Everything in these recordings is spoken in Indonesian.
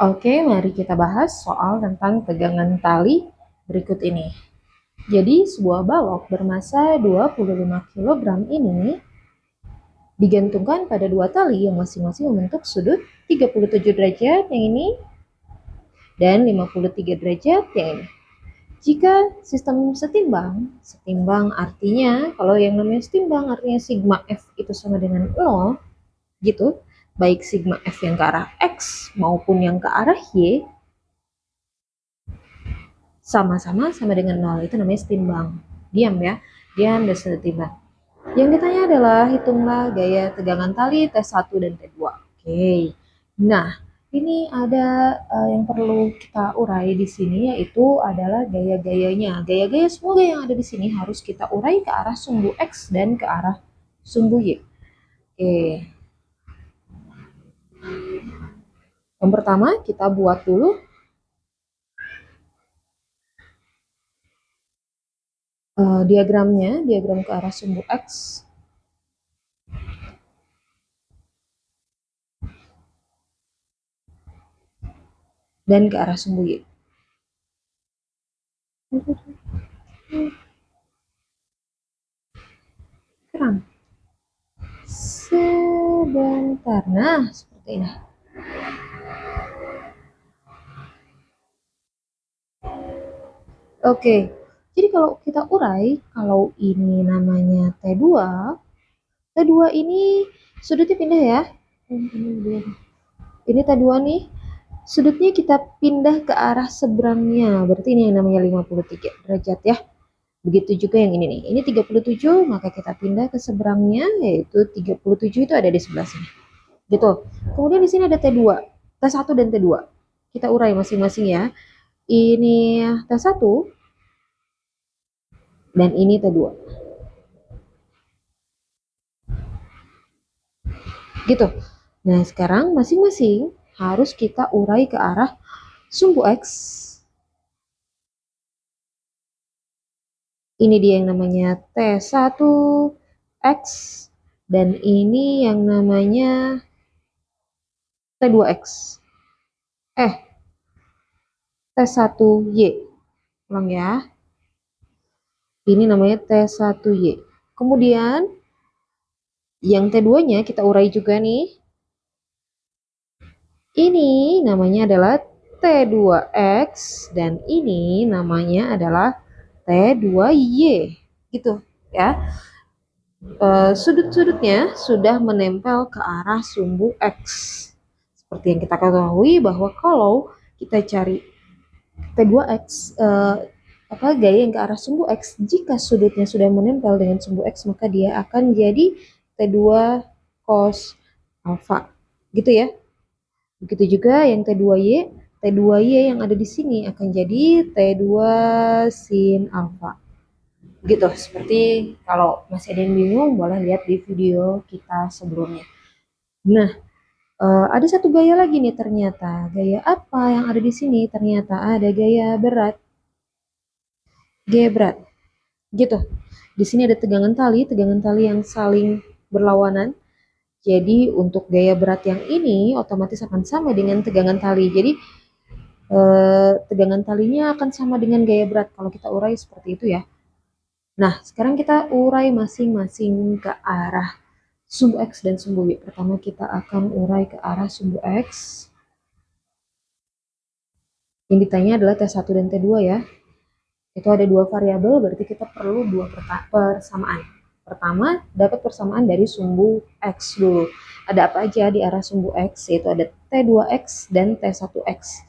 Oke, mari kita bahas soal tentang tegangan tali berikut ini. Jadi, sebuah balok bermasa 25 kg ini digantungkan pada dua tali yang masing-masing membentuk sudut 37 derajat yang ini dan 53 derajat yang ini. Jika sistem setimbang artinya kalau yang namanya setimbang artinya sigma F itu sama dengan 0 gitu, baik sigma F yang ke arah X maupun yang ke arah Y sama-sama sama dengan 0, itu namanya setimbang. Diam ya, diam dan setimbang. Yang ditanya adalah hitunglah gaya tegangan tali T1 dan T2. Oke. Nah, ini ada yang perlu kita urai di sini yaitu adalah gaya-gayanya. Gaya-gaya semua gaya yang ada di sini harus kita urai ke arah sumbu X dan ke arah sumbu Y. Oke. Yang pertama kita buat dulu diagram ke arah sumbu X dan ke arah sumbu Y. Terang. Sebentar. Nah, seperti ini. Oke. Jadi kalau kita urai, kalau ini namanya T2, T2 ini sudutnya pindah ya. Ini T2 nih, sudutnya kita pindah ke arah seberangnya. Berarti ini yang namanya 53 derajat ya. Begitu juga yang ini nih. Ini 37, maka kita pindah ke seberangnya, yaitu 37 itu ada di sebelah sini. Gitu. Kemudian di sini ada T2, T1 dan T2. Kita urai masing-masing ya. Ini T1 dan ini T2. Gitu. Nah, sekarang masing-masing harus kita urai ke arah sumbu X. Ini dia yang namanya T1X dan ini yang namanya T2X. T1Y. Ulang ya. Ini namanya T1Y. Kemudian yang T2-nya kita urai juga nih. Ini namanya adalah T2X dan ini namanya adalah T2Y. Gitu ya. Sudut-sudutnya sudah menempel ke arah sumbu X. Seperti yang kita ketahui bahwa kalau kita cari T2X gaya yang ke arah sumbu X, jika sudutnya sudah menempel dengan sumbu X maka dia akan jadi T2 cos alfa. Gitu ya. Begitu juga yang T2Y, T2Y yang ada di sini akan jadi T2 sin alfa. Gitu, seperti kalau masih ada yang bingung boleh lihat di video kita sebelumnya. Nah, ada satu gaya lagi nih ternyata. Gaya apa yang ada di sini? Ternyata ada gaya berat. Gaya berat. Gitu. Di sini ada tegangan tali yang saling berlawanan. Jadi untuk gaya berat yang ini otomatis akan sama dengan tegangan tali. Jadi tegangan talinya akan sama dengan gaya berat kalau kita urai seperti itu ya. Nah, sekarang kita urai masing-masing ke arah sumbu X dan sumbu Y. Pertama kita akan urai ke arah sumbu X. Yang ditanya adalah T1 dan T2 ya. Itu ada dua variabel, berarti kita perlu dua persamaan. Pertama, dapat persamaan dari sumbu X dulu. Ada apa aja di arah sumbu X, yaitu ada T2X dan T1X.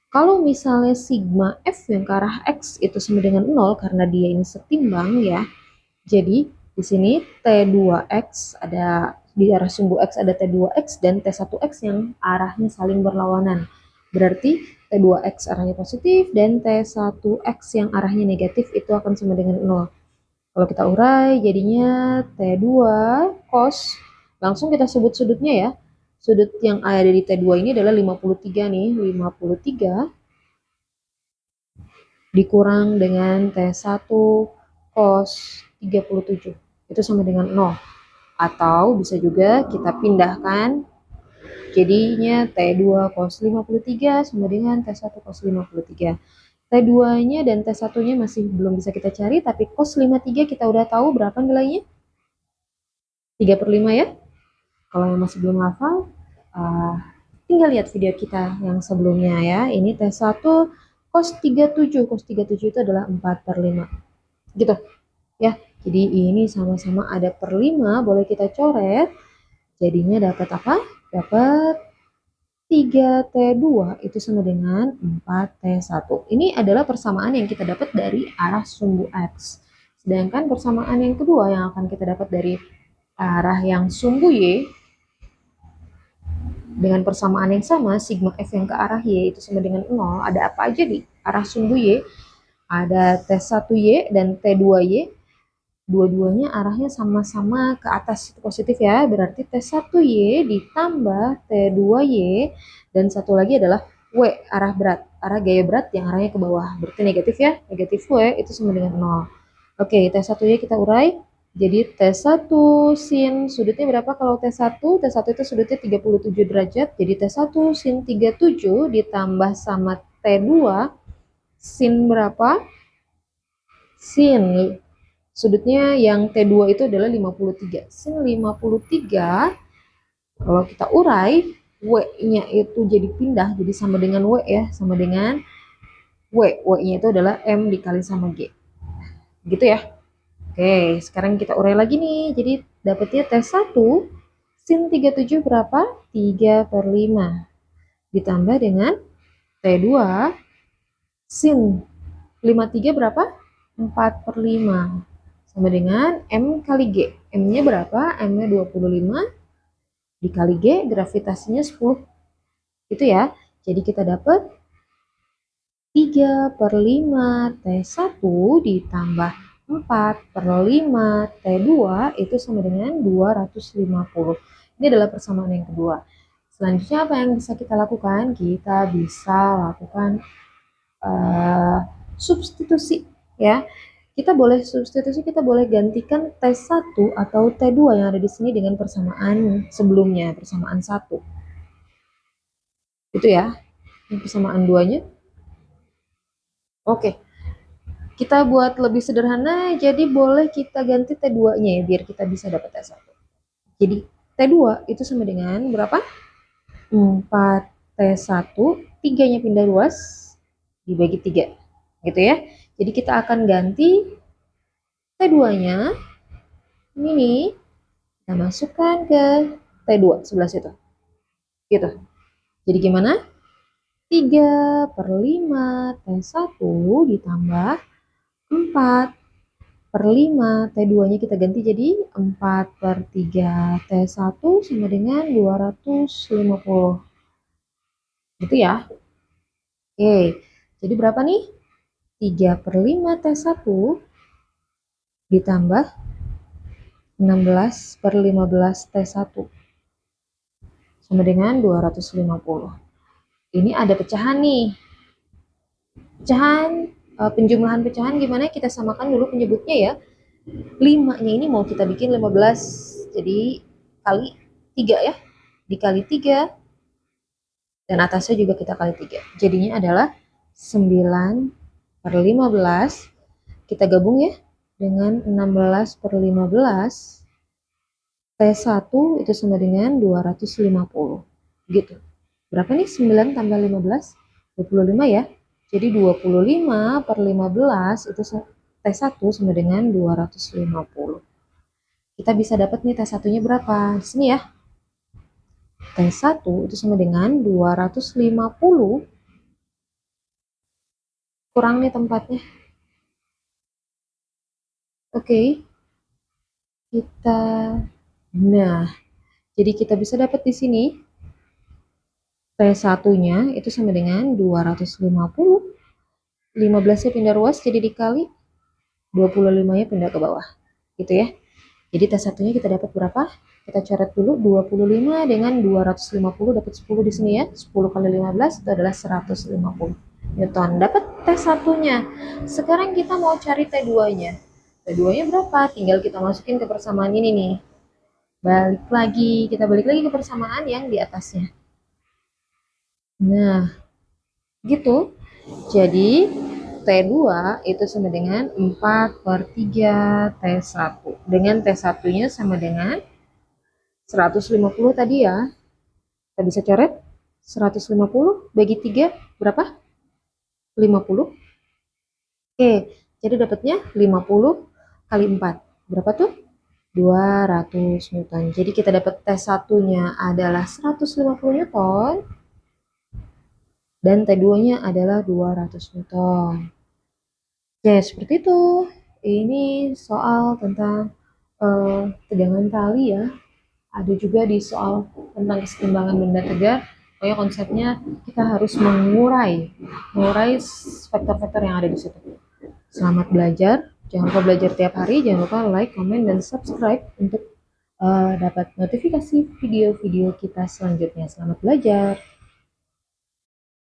Kalau misalnya sigma F yang ke arah X itu sama dengan 0 karena dia ini setimbang ya. Jadi di sini T2X ada di arah sumbu X ada T2X dan T1X yang arahnya saling berlawanan. Berarti T2X arahnya positif dan T1X yang arahnya negatif itu akan sama dengan 0. Kalau kita urai jadinya T2 cos, langsung kita sebut sudutnya ya. Sudut yang ada di T2 ini adalah 53 nih, 53 dikurang dengan T1 cos 37. Itu sama dengan 0. Atau bisa juga kita pindahkan Jadinya T2 cos 53 sama dengan T1 cos 53. T2-nya dan T1-nya masih belum bisa kita cari, tapi cos 53 kita udah tahu berapa nilainya? 3/5 ya. Kalau yang masih belum hafal, tinggal lihat video kita yang sebelumnya ya. Ini T1 cos 37. Cos 37 itu adalah 4/5. Gitu ya. Jadi ini sama-sama ada per 5, boleh kita coret. Jadinya dapat apa? Dapat 3T2 itu sama dengan 4T1. Ini adalah persamaan yang kita dapat dari arah sumbu X. Sedangkan persamaan yang kedua yang akan kita dapat dari arah yang sumbu Y, dengan persamaan yang sama, sigma F yang ke arah Y itu sama dengan 0. Ada apa aja di arah sumbu Y? Ada T1Y dan T2Y. Dua-duanya arahnya sama-sama ke atas, itu positif ya. Berarti T1Y ditambah T2Y. Dan satu lagi adalah W, arah berat. Arah gaya berat yang arahnya ke bawah. Berarti negatif ya. Negatif W itu sama dengan 0. Oke, T1Y kita urai. Jadi T1 sin sudutnya berapa kalau T1? T1 itu sudutnya 37 derajat. Jadi T1 sin 37 ditambah sama T2 sin berapa? Sin sudutnya yang T2 itu adalah 53. Sin 53, kalau kita urai, W-nya itu jadi pindah, jadi sama dengan W ya, sama dengan W. W-nya itu adalah M dikali sama G. Gitu ya. Oke, sekarang kita urai lagi nih. Jadi dapetnya T1 sin 37 berapa? 3/5. Ditambah dengan T2 sin 53 berapa? 4/5. Sama dengan M kali G. M-nya berapa? M-nya 25 dikali G, gravitasinya 10. Itu ya. Jadi kita dapat 3/5 T1 ditambah 4/5 T2 itu sama dengan 250. Ini adalah persamaan yang kedua. Selanjutnya apa yang bisa kita lakukan? Kita bisa lakukan substitusi ya. Kita boleh substitusi, kita boleh gantikan T1 atau T2 yang ada di sini dengan persamaan sebelumnya, persamaan 1. Itu ya, ini persamaan 2-nya. Oke, kita buat lebih sederhana, jadi boleh kita ganti T2-nya ya, biar kita bisa dapat T1. Jadi T2 itu sama dengan berapa? 4T1, 3-nya pindah luas, dibagi 3. Gitu ya. Jadi kita akan ganti T2-nya, ini nih, kita masukkan ke T2 sebelah situ. Gitu. Jadi gimana? 3/5 T1 ditambah 4/5 T2-nya kita ganti jadi 4/3 T1 sama dengan 250. Gitu ya. Oke, jadi berapa nih? 3/5 T1 ditambah 16/15 T1 sama dengan 250. Ini ada pecahan nih. Pecahan, penjumlahan pecahan gimana? Kita samakan dulu penyebutnya ya. 5-nya ini mau kita bikin 15. Jadi kali 3 ya. Dikali 3 dan atasnya juga kita kali 3. Jadinya adalah 9/15. Kita gabung ya dengan 16/15. T1 itu sama dengan 250. Gitu. Berapa nih 9 tambah 15? 25 ya. Jadi 25/15 itu T1 sama dengan 250. Kita bisa dapat nih T1-nya berapa? Di sini ya. T1 itu sama dengan 250. Kurang nih tempatnya. Oke. Nah, jadi kita bisa dapat di sini T1-nya itu sama dengan 250. 15-nya pindah luas jadi dikali 25-nya pindah ke bawah. Gitu ya. Jadi T1-nya kita dapat berapa? Kita coret dulu 25 dengan 250 dapat 10 di sini ya. 10 kali 15 itu adalah 150 Newton. Dapat T1-nya. Sekarang kita mau cari T2-nya. T2-nya berapa? Tinggal kita masukin ke persamaan ini nih. Kita balik lagi ke persamaan yang di atasnya. Nah, gitu. Jadi, T2 itu sama dengan 4 per 3 T1. Dengan T1-nya sama dengan 150 tadi ya. Kita bisa coret 150 bagi 3 berapa? 50. Oke, jadi dapatnya 50 kali 4. Berapa tuh? 200 Newton. Jadi kita dapat T1-nya adalah 150 Newton dan T2-nya adalah 200 Newton. Oke, seperti itu. Ini soal tentang tegangan tali ya. Ada juga di soal tentang kesetimbangan benda tegak. Pokoknya konsepnya kita harus mengurai faktor-faktor yang ada di situ. Selamat belajar. Jangan lupa belajar tiap hari. Jangan lupa like, comment, dan subscribe untuk dapat notifikasi video-video kita selanjutnya. Selamat belajar.